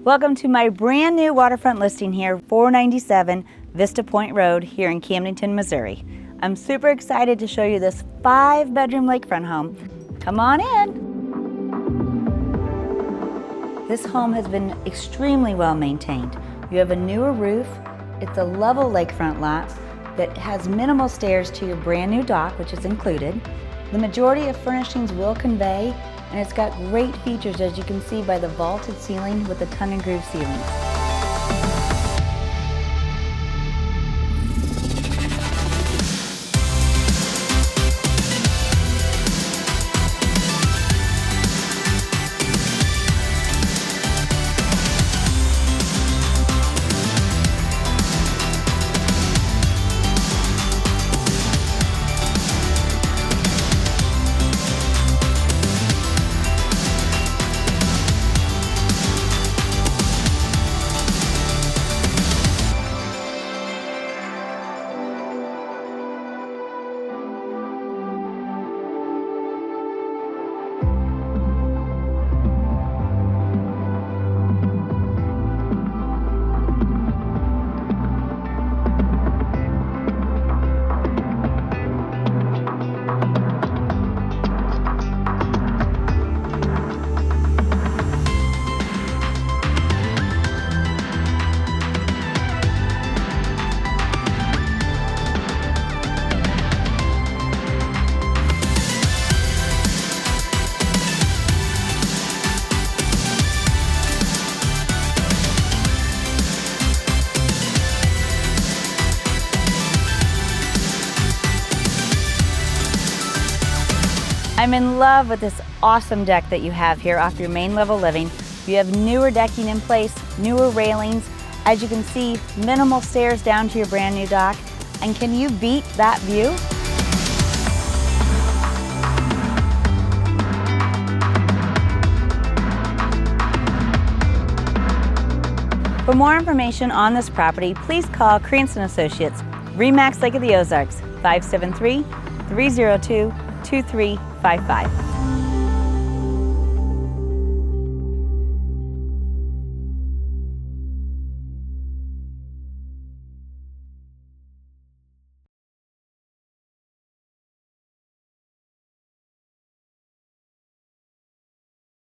Welcome to my brand new waterfront listing here, 497 Vista Point Road here in Camdenton, Missouri. I'm super excited to show you this 5-bedroom lakefront home. Come on in. This home has been extremely well maintained. You have a newer roof. It's a level lakefront lot that has minimal stairs to your brand new dock, which is included. The majority of furnishings will convey, and it's got great features, as you can see by the vaulted ceiling with the tongue and groove ceilings. I'm in love with this awesome deck that you have here off your main level living. You have newer decking in place, newer railings. As you can see, minimal stairs down to your brand new dock. And can you beat that view? For more information on this property, please call Krantz & Associates, REMAX Lake of the Ozarks, 573-302-2355.